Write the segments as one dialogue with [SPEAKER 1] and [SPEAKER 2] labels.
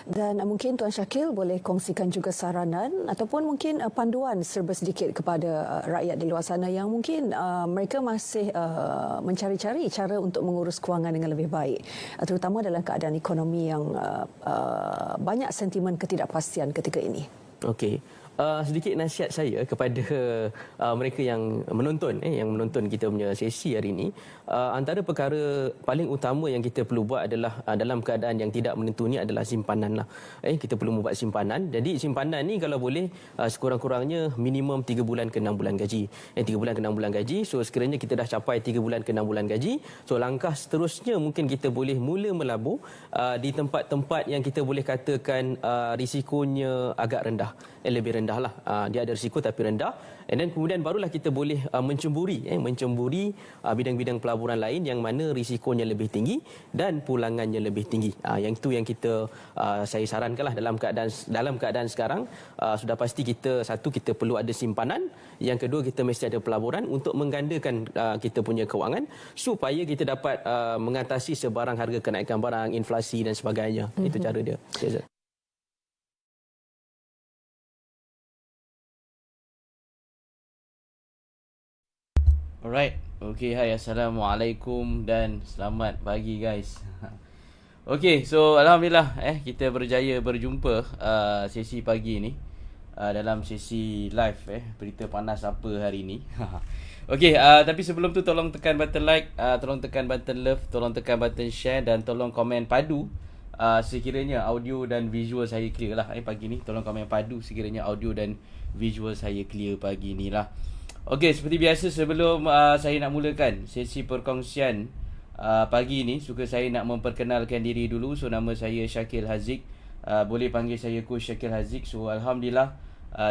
[SPEAKER 1] Dan mungkin Tuan Syakil boleh kongsikan juga saranan ataupun mungkin panduan serba sedikit kepada rakyat di luar sana yang mungkin mereka masih mencari-cari cara untuk mengurus kewangan dengan lebih baik, terutama dalam keadaan ekonomi yang banyak sentimen ketidakpastian ketika ini.
[SPEAKER 2] Okey. Sedikit nasihat saya kepada mereka yang menonton kita punya sesi hari ini. Antara perkara paling utama yang kita perlu buat adalah dalam keadaan yang tidak menentu ni adalah simpanan lah. Kita perlu membuat simpanan. Jadi simpanan ni kalau boleh sekurang-kurangnya minimum 3 bulan ke 6 bulan gaji. 3 bulan ke 6 bulan gaji. So sekiranya kita dah capai 3 bulan ke 6 bulan gaji, so langkah seterusnya mungkin kita boleh mula melabur di tempat-tempat yang kita boleh katakan risikonya agak rendah. Lebih rendah lah. Dia ada risiko tapi rendah. And then kemudian barulah kita boleh mencemburi bidang-bidang pelaburan lain yang mana risikonya lebih tinggi dan pulangannya lebih tinggi. Yang itu yang saya sarankanlah dalam keadaan sekarang. Sudah pasti kita perlu ada simpanan. Yang kedua, kita mesti ada pelaburan untuk menggandakan kita punya kewangan supaya kita dapat mengatasi sebarang harga kenaikan barang, inflasi dan sebagainya. Itu cara dia.
[SPEAKER 3] Alright, okay, hai, Assalamualaikum dan selamat pagi guys. Okay, so Alhamdulillah kita berjaya berjumpa sesi pagi ni dalam sesi live berita panas apa hari ni. Okay, tapi sebelum tu tolong tekan button like, tolong tekan button love, tolong tekan button share dan tolong komen padu sekiranya audio dan visual saya clear lah pagi ni. Tolong komen padu sekiranya audio dan visual saya clear pagi ni lah. Okey, seperti biasa sebelum saya nak mulakan sesi perkongsian pagi ni, suka saya nak memperkenalkan diri dulu. So nama saya Syakil Haziq. Boleh panggil saya Coach Syakil Haziq. So alhamdulillah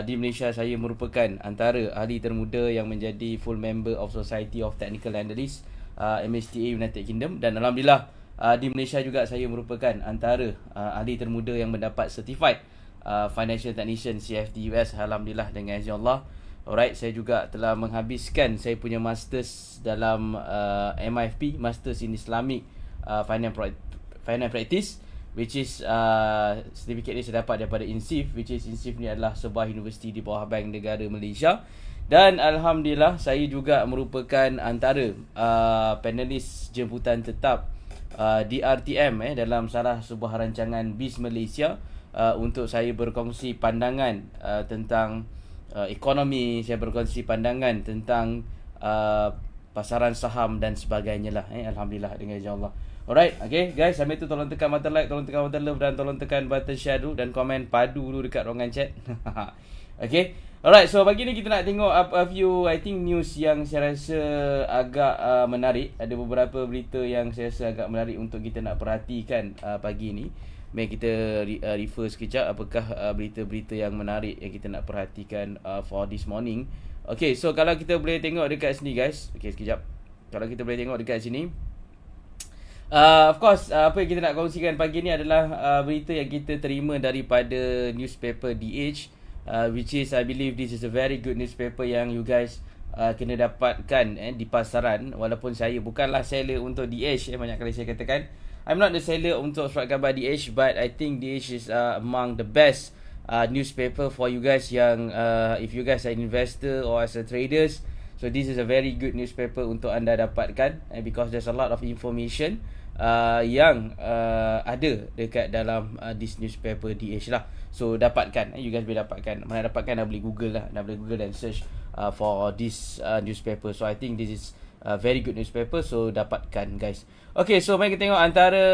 [SPEAKER 3] di Malaysia saya merupakan antara ahli termuda yang menjadi full member of Society of Technical Analysts MSTA United Kingdom, dan alhamdulillah di Malaysia juga saya merupakan antara ahli termuda yang mendapat certified Financial Technician CFD US, alhamdulillah dengan izin Allah. Alright, saya juga telah menghabiskan saya punya masters dalam MIFP, Masters in Islamic Finance Practice, which is certificate ni saya dapat daripada INSIF, which is INSIF ni adalah sebuah universiti di bawah Bank Negara Malaysia. Dan alhamdulillah saya juga merupakan antara panelis jemputan tetap di RTM dalam salah sebuah rancangan BIS Malaysia untuk saya berkongsi pandangan tentang ekonomi, saya berkongsi pandangan tentang pasaran saham dan sebagainya lah. Alhamdulillah dengan izin Allah. Alright, okay guys, sambil tu tolong tekan button like, tolong tekan button love dan tolong tekan button share dulu dan komen padu dulu dekat ruangan chat. Okay, alright, so pagi ni kita nak tengok a few news yang saya rasa agak menarik. Ada beberapa berita yang saya rasa agak menarik untuk kita nak perhatikan pagi ni. Mari kita refer sekejap apakah berita-berita yang menarik yang kita nak perhatikan for this morning. Okay, so kalau kita boleh tengok dekat sini guys. Okay, sekejap. Kalau kita boleh tengok dekat sini. Of course, apa yang kita nak kongsikan pagi ni adalah berita yang kita terima daripada newspaper DH, which is I believe this is a very good newspaper yang you guys kena dapatkan di pasaran. Walaupun saya bukanlah seller untuk DH, banyak kali saya katakan I'm not the seller untuk surat khabar DH, but I think DH is among the best newspaper for you guys yang if you guys are investor or as a traders. So this is a very good newspaper untuk anda dapatkan because there's a lot of information yang ada dekat dalam this newspaper DH lah. So dapatkan, you guys boleh dapatkan. Mana dapatkan, dah boleh Google lah, dah boleh Google dan search for this newspaper. So I think this is very good newspaper, so dapatkan guys. Okay, so mari kita tengok antara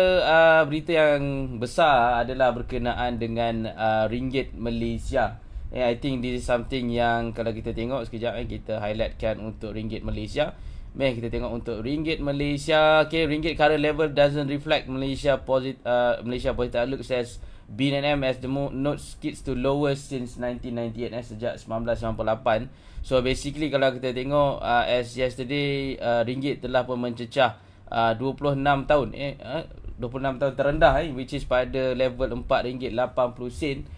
[SPEAKER 3] berita yang besar adalah berkenaan dengan ringgit Malaysia. I think this is something yang kalau kita tengok sekejap kita highlightkan untuk ringgit Malaysia. Mari kita tengok untuk ringgit Malaysia. Okay, ringgit current level doesn't reflect Malaysia positive outlook, says BNM as the note skids to lowest since 1998 sejak 1998. So basically kalau kita tengok as yesterday ringgit telah pun mencecah 26 tahun 26 tahun terendah which is pada level RM4.80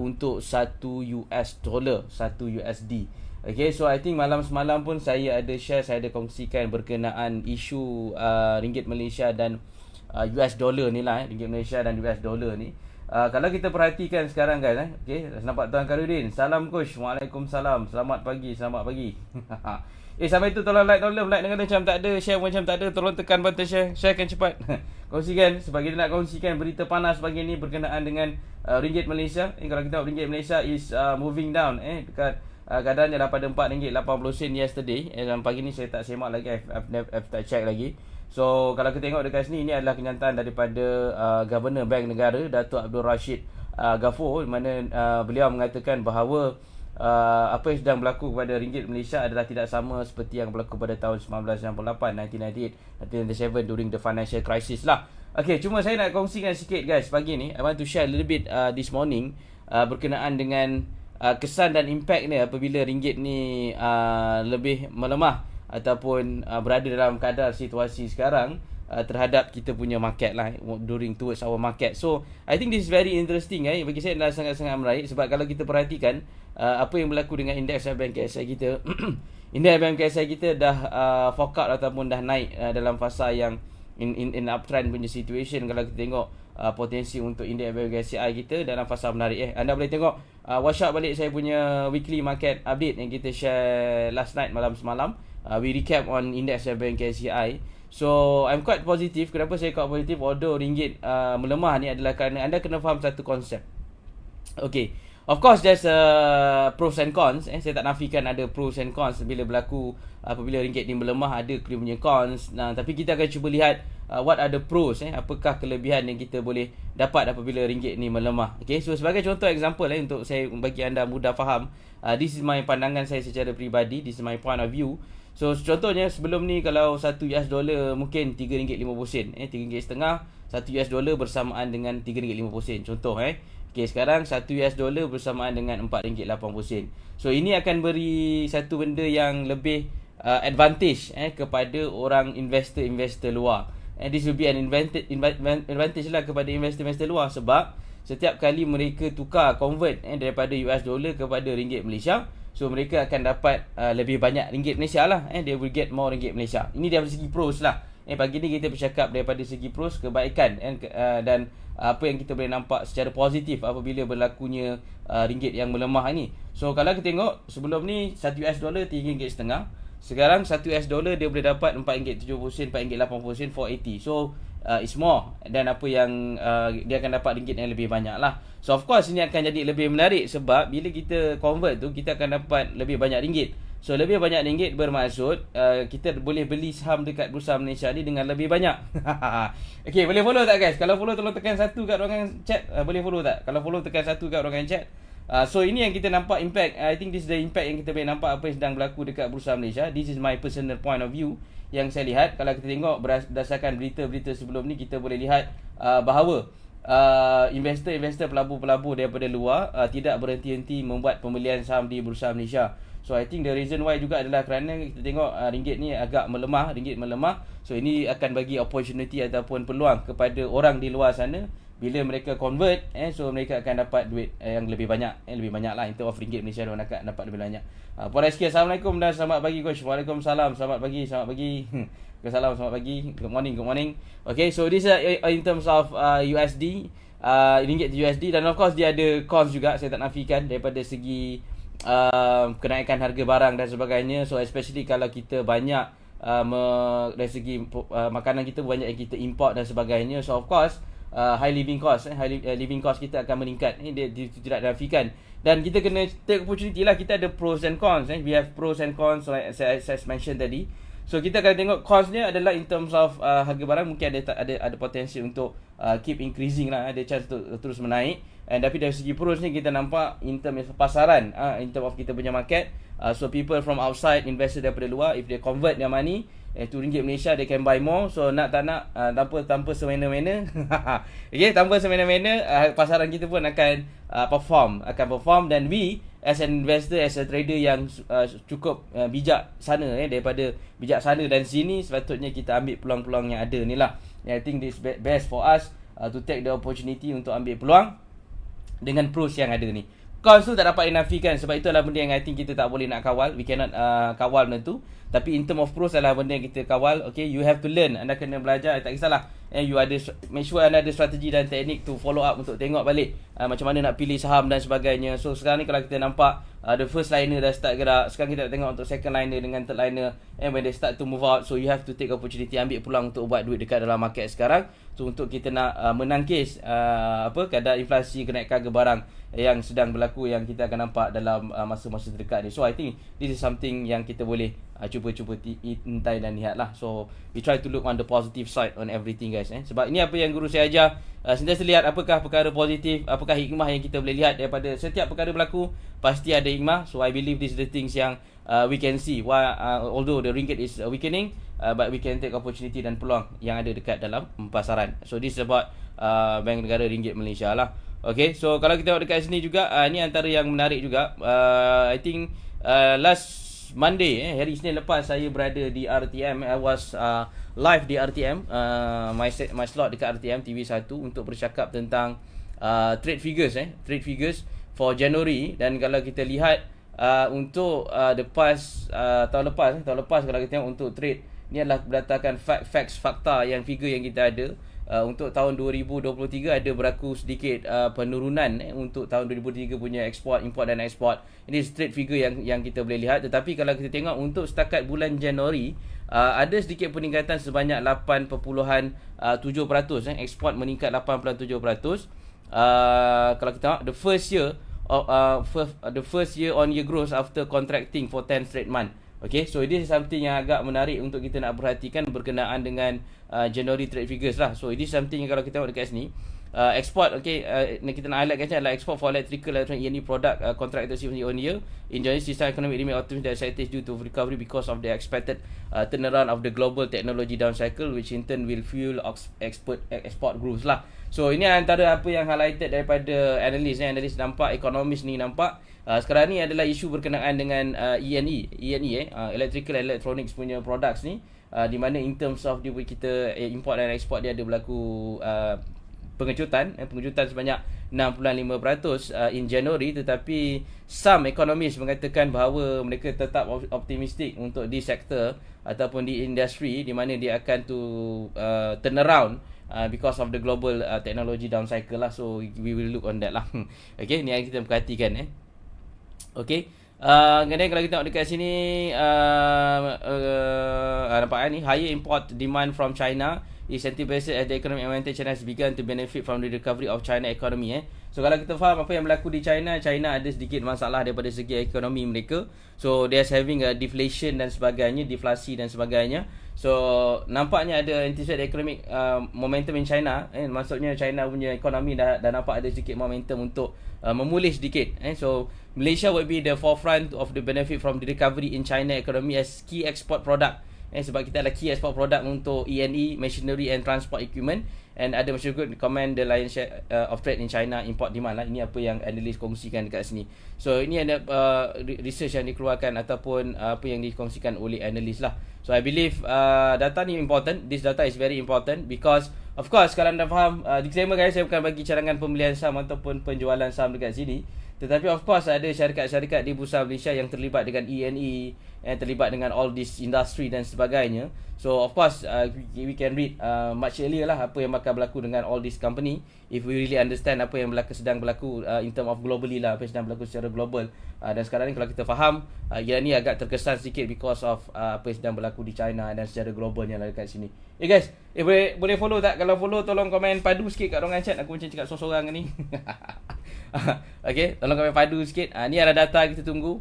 [SPEAKER 3] untuk 1 US dollar, 1 USD. Okay, so I think malam semalam pun saya ada kongsikan berkenaan isu ringgit Malaysia dan US dollar ni lah, ringgit Malaysia dan US dollar ni. Kalau kita perhatikan sekarang guys, okay, nampak Tuan Karudin. Salam coach. Waalaikumsalam. Selamat pagi. Sampai tu tolong like dengan macam tak ada, share macam tak ada, tolong tekan button sharekan cepat. Kongsikan sebab kita nak kongsikan berita panas pagi ni berkenaan dengan ringgit Malaysia. Kalau kita tengok ringgit Malaysia is moving down dekat keadaannya daripada RM4.80 yesterday. Dan pagi ni saya tak semak lagi, I've tak check lagi. So kalau kita tengok dekat sini, ini adalah kenyataan daripada Governor Bank Negara Datuk Abdul Rashid Ghaffour, di mana beliau mengatakan bahawa apa yang sedang berlaku kepada ringgit Malaysia adalah tidak sama seperti yang berlaku pada tahun 1998, 1998, 1997 during the financial crisis lah. Okay, cuma saya nak kongsikan sikit guys pagi ni. I want to share a little bit this morning berkenaan dengan kesan dan impact ni apabila ringgit ni lebih melemah ataupun berada dalam kadar situasi sekarang terhadap kita punya market lah, during towards our market. So I think this is very interesting bagi saya adalah sangat-sangat menarik sebab kalau kita perhatikan apa yang berlaku dengan indeks FBM KSI kita indeks FBM KSI kita dah fork out ataupun dah naik dalam fasa yang in uptrend punya situation. Kalau kita tengok potensi untuk indeks FBM KSI kita dalam fasa menarik. Anda boleh tengok watch out balik saya punya weekly market update yang kita share last night, malam semalam. We recap on index FBM KSCI. So I'm quite positive. Kenapa saya quite positive? Although ringgit melemah ni adalah kerana anda kena faham satu konsep. Okay, of course there's pros and cons. Saya tak nafikan ada pros and cons bila berlaku apabila ringgit ni melemah, ada dia punya cons. Tapi kita akan cuba lihat what are the pros. Apakah kelebihan yang kita boleh dapat apabila ringgit ni melemah. Okay, so sebagai contoh example untuk saya bagi anda mudah faham, this is my pandangan saya secara peribadi, this is my point of view. So contohnya sebelum ni kalau $1 mungkin RM3.50, RM3.50, $1 bersamaan dengan RM3.50. Contoh Okay, sekarang $1 bersamaan dengan RM4.80. So ini akan beri satu benda yang lebih advantage kepada orang investor luar. And this will be an advantage lah kepada investor luar sebab setiap kali mereka convert daripada US dollar kepada ringgit Malaysia, so mereka akan dapat lebih banyak ringgit Malaysia lah. They will get more ringgit Malaysia. Ini dari segi pros lah. Pagi ni kita bercakap daripada segi pros, kebaikan dan apa yang kita boleh nampak secara positif apabila berlakunya ringgit yang melemah ni. So kalau kita tengok sebelum ni $1 RM3.50. Sekarang $1 dia boleh dapat RM4.70, RM4.80, $4.80. So it's more dan apa yang dia akan dapat ringgit yang lebih banyak lah. So of course ini akan jadi lebih menarik sebab bila kita convert tu kita akan dapat lebih banyak ringgit. So lebih banyak ringgit bermaksud kita boleh beli saham dekat Bursa Malaysia ni dengan lebih banyak. Okay, boleh follow tak guys? Kalau follow tolong tekan 1 kat ruangan chat. Boleh follow tak? Kalau follow tekan 1 kat ruangan chat. So ini yang kita nampak impact. I think this is the impact yang kita boleh nampak apa yang sedang berlaku dekat Bursa Malaysia. This is my personal point of view yang saya lihat. Kalau kita tengok berdasarkan berita-berita sebelum ni, kita boleh lihat bahawa investor-investor, pelabur-pelabur daripada luar tidak berhenti-henti membuat pembelian saham di Bursa Malaysia. So I think the reason why juga adalah kerana kita tengok ringgit ni agak melemah, So ini akan bagi opportunity ataupun peluang kepada orang di luar sana. Bila mereka convert, so mereka akan dapat duit yang lebih banyak, lebih banyak lah in terms of ringgit Malaysia, mereka akan dapat lebih banyak. Puan Rizky, Assalamualaikum dan selamat pagi coach. Waalaikumsalam, selamat pagi. Assalamualaikum, selamat pagi. Good morning. Okay, so this in terms of USD, ringgit to USD, dan of course dia ada cons juga, saya tak nafikan daripada segi kenaikan harga barang dan sebagainya. So especially kalau kita banyak dari segi makanan kita banyak yang kita import dan sebagainya. So of course high living cost kita akan meningkat. Dia tidak dinafikan. Dan kita kena take opportunity lah. Kita ada pros and cons. We have pros and cons like saya mention tadi. So kita akan tengok cons-nya adalah in terms of harga barang mungkin ada potensi untuk keep increasing lah, ada chance untuk terus menaik. And tapi dari segi pros ni kita nampak in terms of pasaran, in terms of kita punya market, so people from outside, investor daripada luar, if they convert their money to ringgit Malaysia, they can buy more. So nak tak nak, tanpa semena-mena okay, tanpa semena-mena pasaran kita pun akan perform. Dan we as an investor, as a trader yang cukup bijaksana, daripada bijaksana dan sini, sepatutnya kita ambil peluang-peluang yang ada ni lah. I think this best for us to take the opportunity untuk ambil peluang dengan pros yang ada ni. Cons tu tak dapat dinafikan, sebab itu adalah benda yang I think kita tak boleh nak kawal. We cannot kawal benda tu. Tapi in term of pros adalah benda yang kita kawal. Okay, you have to learn. Anda kena belajar. Tak kisahlah you ada make sure anda ada strategi dan teknik to follow up untuk tengok balik macam mana nak pilih saham dan sebagainya. So sekarang ni kalau kita nampak the first liner dah start gerak, sekarang kita nak tengok untuk second liner dengan third liner, and when they start to move out, so you have to take opportunity, ambil peluang untuk buat duit dekat dalam market sekarang. So untuk kita nak menangkis kadar inflasi, kenaikan harga barang yang sedang berlaku, yang kita akan nampak dalam masa-masa terdekat ni. So I think this is something yang kita boleh cuba-cuba intai dan lihat lah. So we try to look on the positive side on everything guys. Sebab ini apa yang guru saya ajar, sentiasa lihat apakah perkara positif, apakah hikmah yang kita boleh lihat daripada setiap perkara berlaku. Pasti ada hikmah. So I believe this is the things yang we can see why although the ringgit is weakening, but we can take opportunity dan peluang yang ada dekat dalam pasaran. So this is about Bank Negara Ringgit Malaysia lah. Okay, so kalau kita tengok dekat sini juga, ni antara yang menarik juga. I think last Monday, hari Isnin lepas, saya berada di RTM. I was live di RTM, my slot dekat RTM TV1 untuk bercakap tentang trade figures for January. Dan kalau kita lihat untuk tahun lepas kalau kita tengok untuk trade, ni adalah berdasarkan fakta yang figure yang kita ada. Untuk tahun 2023 ada berlaku sedikit penurunan untuk tahun 2023 punya ekspor, import dan ekspor. Ini trade figure yang kita boleh lihat. Tetapi kalau kita tengok untuk setakat bulan Januari, ada sedikit peningkatan sebanyak 8.7%. Ekspor meningkat 8.7%. Kalau kita tengok the first year on year growth after contracting for 10 straight month. Okay, so this is something yang agak menarik untuk kita nak perhatikan berkenaan dengan January trade figures lah. So this is something yang kalau kita tengok dekat sini, export, okay, kita nak highlight adalah export for electrical, electronic, any product contracted year on year. In January, system economic remain optimistic and excited due to recovery because of the expected turnaround of the global technology down cycle, which in turn will fuel export growth lah. So ini antara apa yang highlighted daripada analis. Analis nampak, ekonomis ni nampak. Sekarang ni adalah isu berkenaan dengan E&E, electrical and electronics punya products ni, di mana in terms of kita import dan ekspor dia ada berlaku pengejutan sebanyak 6.5% in January. Tetapi some economists mengatakan bahawa mereka tetap optimistik untuk di sektor ataupun di industri, di mana dia akan turn around because of the global technology down cycle lah. So we will look on that lah. Okay, ni yang kita perhatikan Okay, kemudian kalau kita tengok dekat sini, nampak ni, higher import demand from China is anticipated as the economic momentum China has begun to benefit from the recovery of China economy. So kalau kita faham apa yang berlaku di China ada sedikit masalah daripada segi ekonomi mereka. So there's having a deflation dan sebagainya, deflasi dan sebagainya. So nampaknya ada anticipated economic momentum in China. Maksudnya China punya ekonomi dah nampak ada sedikit momentum untuk memulih sedikit. So Malaysia will be the forefront of the benefit from the recovery in China economy as key export product. Sebab kita adalah key export product untuk E&E, machinery and transport equipment. And ada masyarakat comment the lion's share of trade in China import demand lah. Ini apa yang analis kongsikan dekat sini. So ini ada research yang dikeluarkan ataupun apa yang dikongsikan oleh analis lah. So I believe data ni important. This data is very important because of course kalau anda faham, disclaimer guys, saya bukan bagi cadangan pembelian saham ataupun penjualan saham dekat sini. Tetapi of course ada syarikat-syarikat di Bursa Malaysia yang terlibat dengan E&E, yang terlibat dengan all this industry dan sebagainya. So of course we can read much earlier lah apa yang bakal berlaku dengan all this company, if we really understand apa yang sedang berlaku in term of globally lah, apa yang sedang berlaku secara global. Dan sekarang ni kalau kita faham, yang ni agak terkesan sikit because of apa yang sedang berlaku di China dan secara globalnya lah dekat sini. Guys, boleh follow tak? Kalau follow tolong komen padu sikit kat ruangan chat. Aku macam cakap sorang-sorang ni. Okay, tolong komen padu sikit. Ni ada data kita tunggu.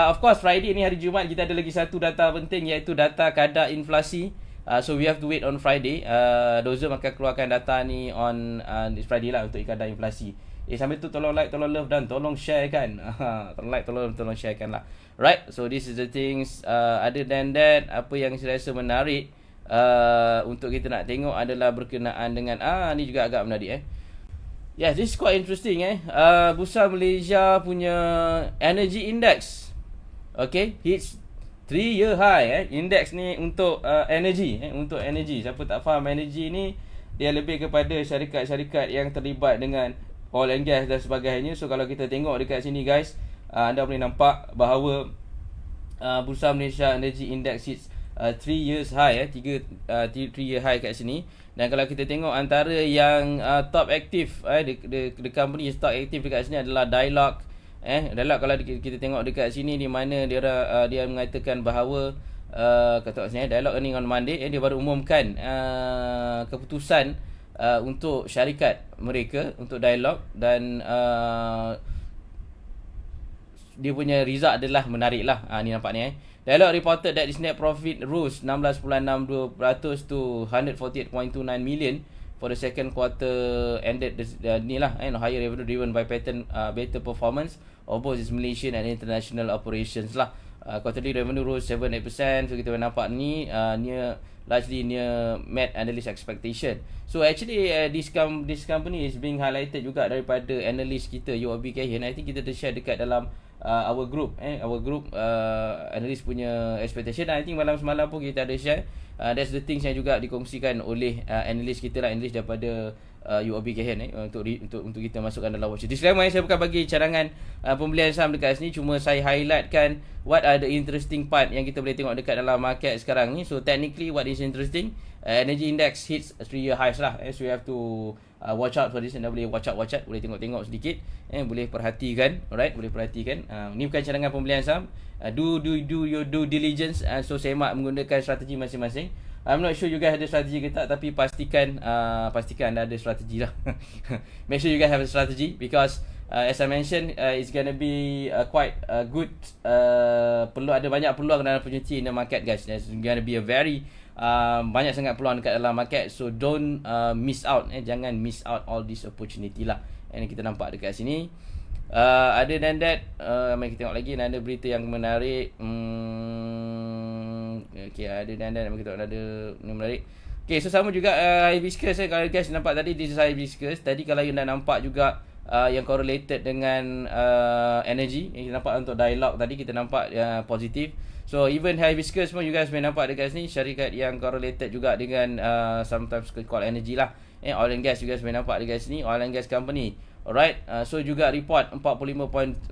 [SPEAKER 3] Of course Friday ni hari Jumaat, kita ada lagi satu data penting, iaitu data kadar inflasi. So we have to wait on Friday. Dozem akan keluarkan data ni on this Friday lah untuk kadar inflasi. Sambil tu tolong like, tolong love dan tolong share kan. Tolong like, tolong share kan lah. Right, so this is the things. Other than that, apa yang saya rasa menarik untuk kita nak tengok adalah berkenaan dengan ni juga agak menarik Yes, this is quite interesting Bursa Malaysia punya energy index, okay, hits 3-year high Index ni untuk energy untuk energy. Siapa tak faham, energy ni dia lebih kepada syarikat-syarikat yang terlibat dengan oil and gas dan sebagainya. So kalau kita tengok dekat sini guys, anda boleh nampak bahawa Bursa Malaysia Energy Index hits 3 years high 3 year high kat sini. Dan kalau kita tengok antara yang top aktif the company is top aktif dekat sini adalah Dialog. Dialog kalau kita tengok dekat sini di mana dia mengatakan bahawa kata sini Dialog ni on Monday dia baru umumkan keputusan untuk syarikat mereka untuk Dialog, dan dia punya result adalah menarik lah. Ni nampak ni Dialog reported that its net profit rose 16.62% to 148.29 million for the second quarter ended ni lah, higher revenue driven by better performance of both its Malaysian and international operations lah. Quarterly revenue rose 7.8%. So kita nampak ni largely near met analyst expectation. So actually this company is being highlighted juga daripada analyst kita UOB Kay Hian. I think kita share dekat dalam our group analyst punya expectation. I think malam-semalam pun kita ada share. That's the things yang juga dikongsikan oleh analyst kita lah, analyst daripada UOB Kay Hian untuk kita masukkan dalam watch. Disclaimer, saya bukan bagi cadangan pembelian saham dekat sini, cuma saya highlightkan what are the interesting part yang kita boleh tengok dekat dalam market sekarang ni. So technically what is interesting, energy index hits 3-year highs lah. So you have to watch out for this. Anda boleh watch out, boleh tengok sedikit, boleh perhatikan. Alright, boleh perhatikan. Ni bukan cadangan pembelian saham. Do your due diligence. So semak menggunakan strategi masing-masing. I'm not sure you guys ada strategi ke tak, tapi pastikan anda ada strategi lah. Make sure you guys have a strategy, because as I mentioned, it's gonna be quite good. Ada banyak peluang dalam opportunity in the market, guys. There's gonna be a very banyak sangat peluang dekat dalam market. So don't miss out. Jangan miss out all this opportunity lah. Yang kita nampak dekat sini. Other than that, mari kita tengok lagi ada berita yang menarik. Okay, other than that, mari kita tengok ada yang menarik. Okay, so sama juga hibiscus. Kalau guys nampak tadi, this is hibiscus. Tadi kalau you dah nampak juga yang correlated dengan energy, yang kita nampak untuk Dialog tadi kita nampak positif. So even hibiscus pun you guys boleh nampak dekat sini, syarikat yang correlated juga dengan sometimes called energy lah. Oil and gas you guys boleh nampak dekat sini, oil and gas company. Alright, so juga report 45.22%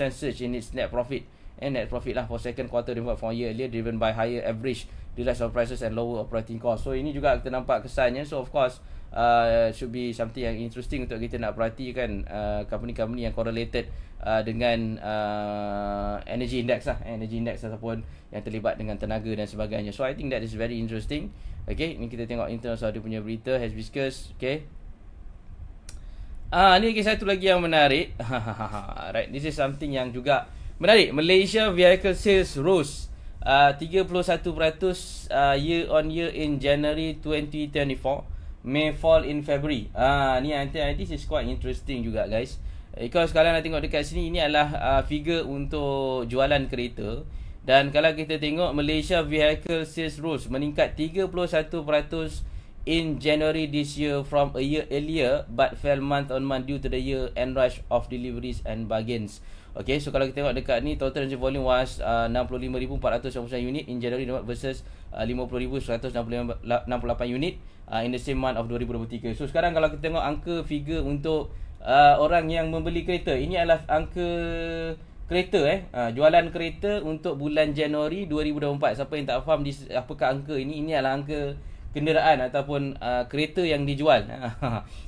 [SPEAKER 3] surge in its net profit. Net profit lah for second quarter report from year earlier, driven by higher average realized oil prices and lower operating cost. So ini juga kita nampak kesannya. So of course should be something yang interesting untuk kita nak perhatikan, company-company yang correlated dengan energy index lah, energy index ataupun yang terlibat dengan tenaga dan sebagainya. So I think that is very interesting. Okay, ni kita tengok in terms of dia punya berita hibiscus. Okay, ni satu lagi yang menarik. Right, this is something yang juga menarik. Malaysia vehicle sales rose 31% year on year in January 2024. May fall in February. Ni this is quite interesting juga, guys. Because kalau nak tengok dekat sini, ini adalah figure untuk jualan kereta. Dan kalau kita tengok Malaysia vehicle sales rose meningkat 31% in January this year from a year earlier, but fell month on month due to the year end rush of deliveries and bargains. Okay, so kalau kita tengok dekat ni, total transaction volume was 65,499 unit in January versus 50,168 unit in the same month of 2023. So sekarang kalau kita tengok angka figure untuk orang yang membeli kereta, ini adalah angka kereta jualan kereta untuk bulan Januari 2024. Siapa yang tak faham apakah angka ini adalah angka kenderaan ataupun kereta yang dijual.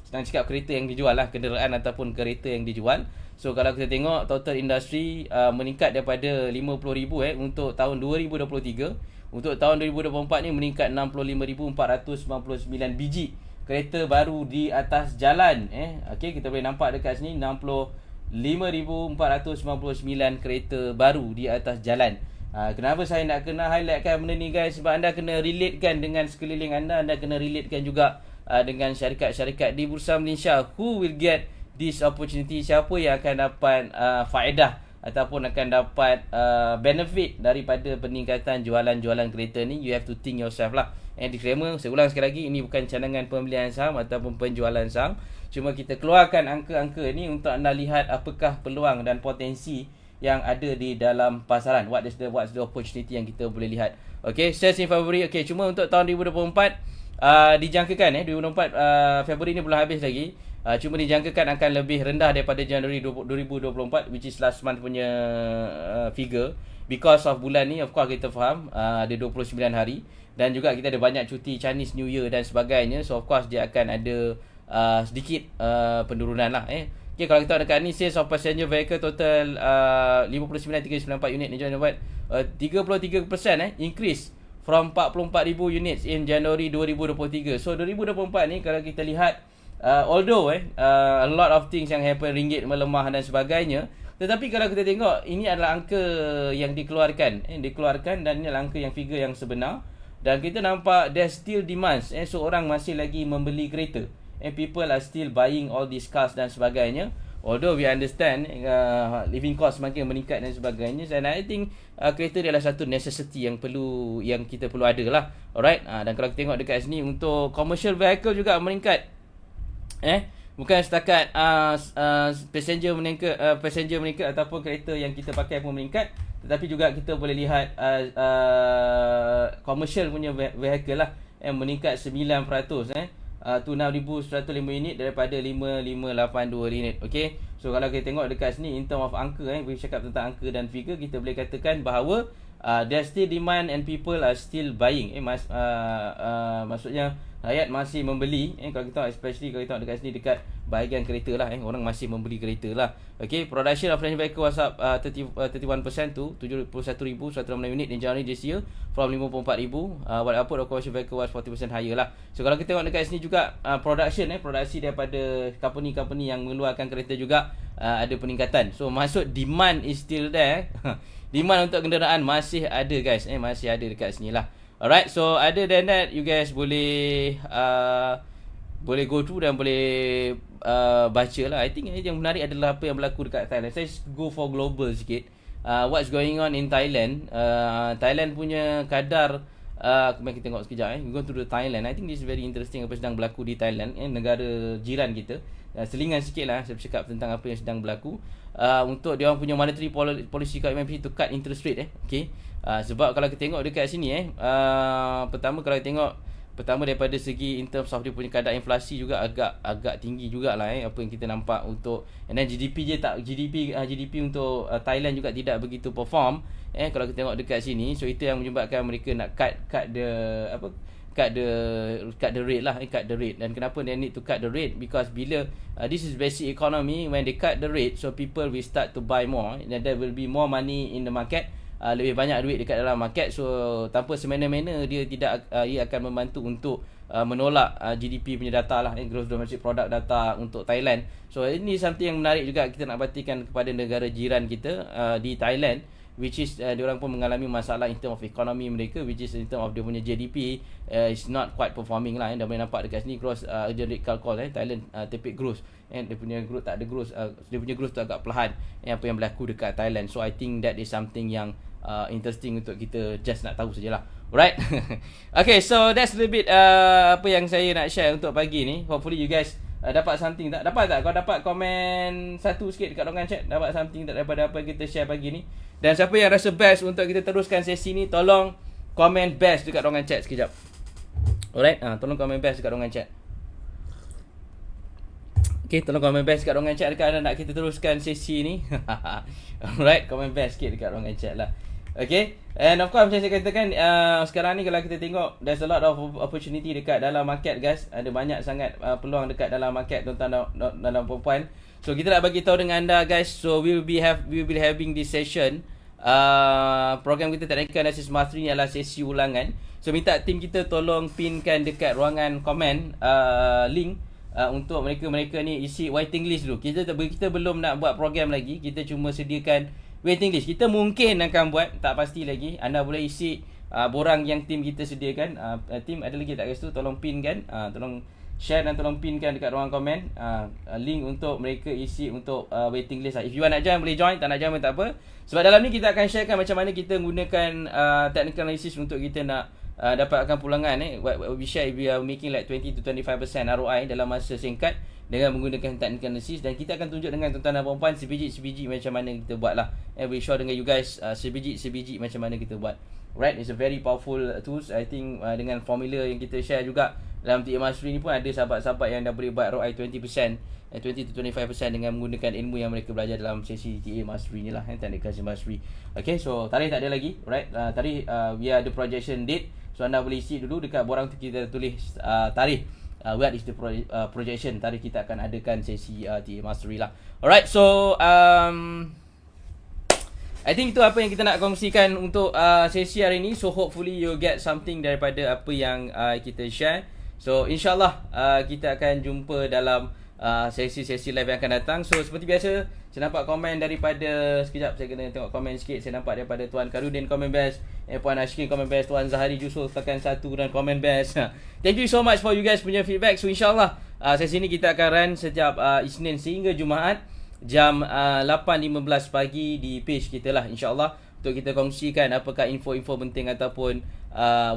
[SPEAKER 3] Senang cakap kereta yang dijual lah, kenderaan ataupun kereta yang dijual. So kalau kita tengok total industri meningkat daripada 50,000 untuk tahun 2023. Untuk tahun 2024 ni meningkat 65,499 biji kereta baru di atas jalan. Okay, kita boleh nampak dekat sini 65,499 kereta baru di atas jalan. Kenapa saya nak kena highlightkan benda ni, guys? Sebab anda kena relatekan dengan sekeliling anda. Anda kena relatekan juga dengan syarikat-syarikat di Bursa Malaysia. Who will get this opportunity? Siapa yang akan dapat faedah ataupun akan dapat benefit daripada peningkatan jualan-jualan kereta ni? You have to think yourself lah. And disclaimer, saya ulang sekali lagi, ini bukan cadangan pembelian saham ataupun penjualan saham. Cuma kita keluarkan angka-angka ni untuk anda lihat apakah peluang dan potensi yang ada di dalam pasaran. What's the opportunity yang kita boleh lihat. Okay, sales in February. Okay, cuma untuk tahun 2024 dijangkakan 2024 Februari ni belum habis lagi. Cuma dijangkakan akan lebih rendah daripada Januari 2024, which is last month punya figure. Because of bulan ni, of course kita faham ada 29 hari. Dan juga kita ada banyak cuti Chinese New Year dan sebagainya. So of course dia akan ada sedikit penurunan lah. Okay, kalau kita dekat ni, sales of passenger vehicle total 59,394 unit ni, jangan buat 33% increase from 44,000 units in January 2023. So 2024 ni kalau kita lihat, although a lot of things yang happen, ringgit melemah dan sebagainya, tetapi kalau kita tengok, ini adalah angka yang dikeluarkan dan ini adalah angka yang figure yang sebenar. Dan kita nampak there's still demands. So orang masih lagi membeli kereta. People are still buying all these cars dan sebagainya. Although we understand living cost makin meningkat dan sebagainya. And I think kereta adalah satu necessity yang kita perlu ada lah. Alright. Dan kalau kita tengok dekat sini, untuk commercial vehicle juga meningkat. Bukan setakat passenger meningkat ataupun kereta yang kita pakai pun meningkat, tetapi juga kita boleh lihat commercial punya vehicle lah meningkat 9%, to 6,105 unit daripada 5,582 unit. Okay, so kalau kita tengok dekat sini, in term of angka, bila cakap tentang angka dan figure, kita boleh katakan bahawa there's still demand and people are still buying. Maksudnya rakyat masih membeli. Kalau kita especially kalau kita tengok dekat sini, dekat bahagian kereta lah, orang masih membeli kereta lah. Okay, production of financial vehicle was up 31% to 71,106 unit in January this year from 54,000. While output of commercial vehicle was 40% higher lah. So kalau kita tengok dekat sini juga, produksi daripada company-company yang mengeluarkan kereta juga ada peningkatan. So maksud demand is still there. Demand untuk kenderaan masih ada guys, masih ada dekat sini lah. Alright, so other than that, you guys boleh go through dan boleh baca lah. I think yang menarik adalah apa yang berlaku dekat Thailand. Saya go for global sikit. What's going on in Thailand? Thailand punya kadar, mari kita tengok sekejap. We go to the Thailand. I think this is very interesting apa sedang berlaku di Thailand, negara jiran kita. Selingan sikit lah saya bercakap tentang apa yang sedang berlaku. Untuk dia orang punya monetary policy kat MMP to cut interest rate. Okay. Sebab kalau kita tengok dekat sini pertama kalau kita tengok daripada segi in terms of dia punya kadar inflasi juga agak tinggi jugalah apa yang kita nampak untuk, and then GDP untuk Thailand juga tidak begitu perform kalau kita tengok dekat sini. So itu yang menyebabkan mereka nak cut the rate lah, cut the rate. Dan kenapa they need to cut the rate? Because bila this is basic economy, when they cut the rate, so people will start to buy more, and there will be more money in the market. Lebih banyak duit dekat dalam market. So tanpa semena-mena dia akan membantu untuk menolak GDP punya data lah, gross domestic product data untuk Thailand. So ini something yang menarik juga kita nak perhatikan kepada negara jiran kita di Thailand, which is diorang pun mengalami masalah in term of economy mereka, which is in term of dia punya GDP is not quite performing lah. Dah boleh nampak dekat sini gross generic call Thailand tepik growth, dia punya growth tak ada growth, dia punya growth tu agak perlahan apa yang berlaku dekat Thailand. So I think that is something yang interesting untuk kita just nak tahu sajalah. Alright. Okay, so that's a little bit apa yang saya nak share untuk pagi ni. Hopefully you guys dapat something tak? Dapat tak? Kau dapat komen satu sikit dekat ruangan chat? Dapat something tak daripada apa yang kita share pagi ni? Dan siapa yang rasa best untuk kita teruskan sesi ni, tolong komen best dekat ruangan chat sekejap. Alright, tolong komen best dekat ruangan chat. Okay, tolong komen best dekat ruangan chat dekat anda nak kita teruskan sesi ni. Alright, komen best sikit dekat ruangan chat lah. Okay, and of course macam saya katakan, sekarang ni kalau kita tengok, there's a lot of opportunity dekat dalam market guys. Ada banyak sangat peluang dekat dalam market tuan-tuan dan puan-puan. So kita nak bagi tahu dengan anda guys. So we will be having this session. Program kita Technical Analysis Mastery ni adalah sesi ulangan. So minta tim kita tolong pinkan dekat ruangan komen link untuk mereka ni isi waiting list dulu. Kita belum nak buat program lagi. Kita cuma sediakan waiting list. Kita mungkin akan buat, tak pasti lagi. Anda boleh isi borang yang tim kita sediakan. Tim ada lagi tak guys tu? Tolong pinkan, tolong share dan tolong pinkan dekat ruangan komen link untuk mereka isi untuk waiting list lah. If you nak join boleh join, tak nak join pun tak apa. Sebab dalam ni kita akan sharekan macam mana kita gunakan technical analysis untuk kita nak dapatkan pulangan. We share if we are making like 20 to 25% ROI dalam masa singkat dengan menggunakan technical analysis. Dan kita akan tunjuk dengan tuan-tuan dan puan-puan sebiji macam mana kita buat lah. We show dengan you guys sebiji macam mana kita buat. Right, it's a very powerful tools. I think dengan formula yang kita share juga dalam TA Mastery ni pun ada sahabat-sahabat yang dah boleh buat ROI 20%, 20 to 25% dengan menggunakan ilmu yang mereka belajar dalam sesi TA Mastery ni lah, Technical Currency Mastery. Okay, so tarikh tak ada lagi, right? Tarikh we ada projection date. So anda boleh isi dulu dekat borang tu, kita tulis tarikh. What is the projection tarikh kita akan adakan sesi TA Mastery lah. Alright, so I think itu apa yang kita nak kongsikan untuk sesi hari ini. So hopefully you get something daripada apa yang kita share. So insyaAllah kita akan jumpa dalam sesi-sesi live yang akan datang. So seperti biasa, saya nampak komen daripada, sekejap saya kena tengok komen sikit. Saya nampak daripada Tuan Karudin komen best, Puan Ashkin komen best, Tuan Zahari Jusul tekan 1 dan komen best. Thank you so much for you guys punya feedback. So insyaAllah sesi ni kita akan run setiap Isnin sehingga Jumaat jam 8.15 pagi di page kita lah, insyaAllah, untuk kita kongsikan apakah info-info penting ataupun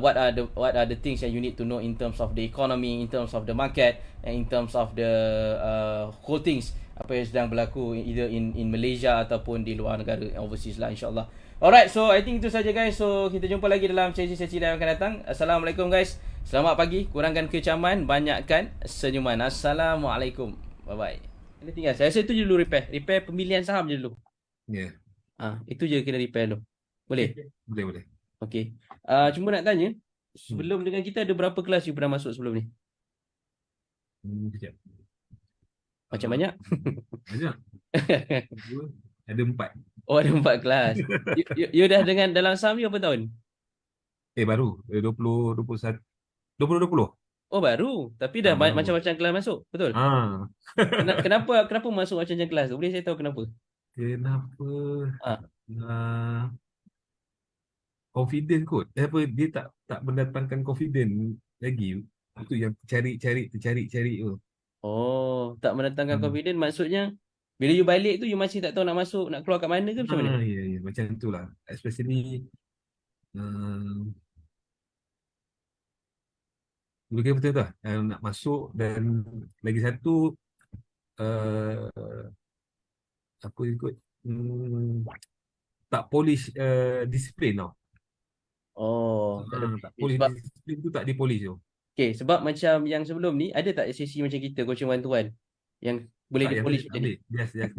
[SPEAKER 3] what are the things yang you need to know in terms of the economy, in terms of the market, and in terms of the whole things apa yang sedang berlaku either in Malaysia ataupun di luar negara, overseas lah, insyaAllah. Alright, so I think itu saja guys. So kita jumpa lagi dalam sesi-sesi yang akan datang. Assalamualaikum guys, selamat pagi, kurangkan kecaman, banyakkan senyuman. Assalamualaikum, bye bye. Ini tinggal saya rasa itu je dulu repair pemilihan saham je dulu.
[SPEAKER 4] Ya.
[SPEAKER 3] Itu je kena repair dulu. Boleh?
[SPEAKER 4] Boleh.
[SPEAKER 3] Okey. Cuma nak tanya, sebelum dengan kita ada berapa kelas you pernah masuk sebelum ni?
[SPEAKER 4] Sekejap.
[SPEAKER 3] Macam banyak?
[SPEAKER 4] Banyak. Ada 4.
[SPEAKER 3] Oh, ada 4 kelas. You dah dengan dalam saham you apa tahun?
[SPEAKER 4] Baru. 2021. 2020.
[SPEAKER 3] Oh, baru. Tapi dah
[SPEAKER 4] Baru.
[SPEAKER 3] macam-macam kelas masuk. Betul? Kenapa masuk macam-macam kelas tu? Boleh saya tahu kenapa?
[SPEAKER 4] Kenapa? Confident kot. Dia tak mendatangkan confident lagi. Itu yang tercari tu.
[SPEAKER 3] Oh, tak mendatangkan confident, maksudnya bila you balik tu you masih tak tahu nak masuk, nak keluar kat mana ke macam mana?
[SPEAKER 4] Ya, macam itulah. Especially betul tak? Nak masuk, dan lagi satu apa ikut tak polish disiplin tau.
[SPEAKER 3] Oh,
[SPEAKER 4] tak polish disiplin tu, tak dipolish tu.
[SPEAKER 3] Okay, sebab macam yang sebelum ni ada tak sesi macam kita coaching one-to-one yang boleh di-polish macam ni?
[SPEAKER 4] Saya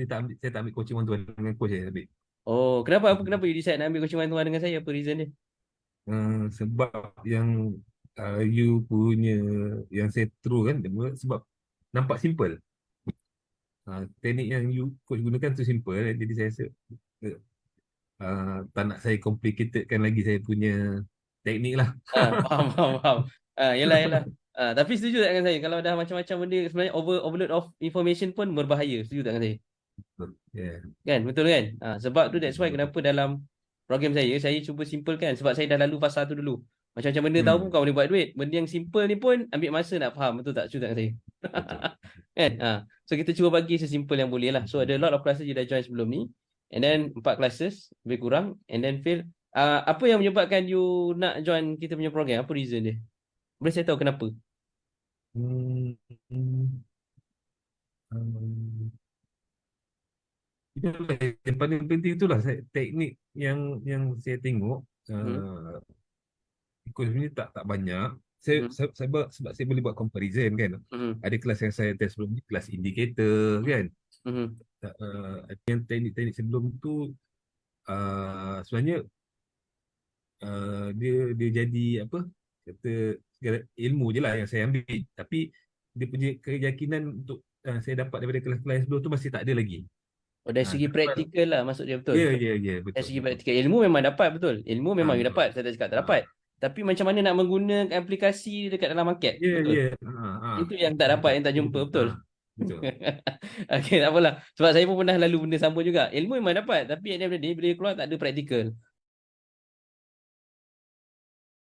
[SPEAKER 4] tak ambil coaching one-to-one dengan coach saya ambil.
[SPEAKER 3] Oh, kenapa you decide nak ambil coaching one-to-one dengan saya? Apa reason dia?
[SPEAKER 4] Sebab yang you punya, yang saya through kan, sebab nampak simple. Teknik yang you coach gunakan tu simple, jadi saya rasa tak nak saya complicatedkan lagi saya punya teknik lah.
[SPEAKER 3] Faham. Yelah. Tapi setuju tak dengan saya? Kalau dah macam-macam benda, sebenarnya overload of information pun berbahaya. Setuju tak dengan saya?
[SPEAKER 4] Yeah.
[SPEAKER 3] Kan? Betul kan? Sebab tu that's why kenapa dalam program saya cuba simplekan. Sebab saya dah lalu fasa tu dulu. Macam-macam benda tahu pun kau boleh buat duit. Benda yang simple ni pun ambil masa nak faham. Betul tak? Setuju tak dengan saya? Kan? So kita cuba bagi sesimple yang boleh lah. So ada a lot of classes you dah join sebelum ni. And then 4 classes lebih kurang. And then fail. Apa yang menyebabkan you nak join kita punya program? Apa reason dia? Boleh saya tahu kenapa?
[SPEAKER 4] Itulah yang paling penting, itulah teknik yang saya tengok. Ikut sebenarnya tak banyak. Sebab saya boleh buat comparison kan. Ada kelas yang saya test sebelum ni, kelas indikator kan. Yang teknik-teknik sebelum tu sebenarnya dia jadi apa, kata ilmu je lah yang saya ambil, tapi dia punya keyakinan untuk saya dapat daripada kelas-kelas sebelum tu masih tak ada lagi.
[SPEAKER 3] Dari segi praktikal lah maksud dia, betul?
[SPEAKER 4] Ya, betul.
[SPEAKER 3] Dari segi praktikal, ilmu memang dapat, betul. Ilmu memang you dapat, saya tak cakap tak dapat. Tapi macam mana nak menggunakan aplikasi dekat dalam market, betul? Itu yang tak dapat, yang tak jumpa, betul?
[SPEAKER 4] Betul.
[SPEAKER 3] Okay, tak apalah. Sebab saya pun pernah lalu benda sama juga. Ilmu memang dapat, tapi at the end of the day, bila keluar tak ada praktikal.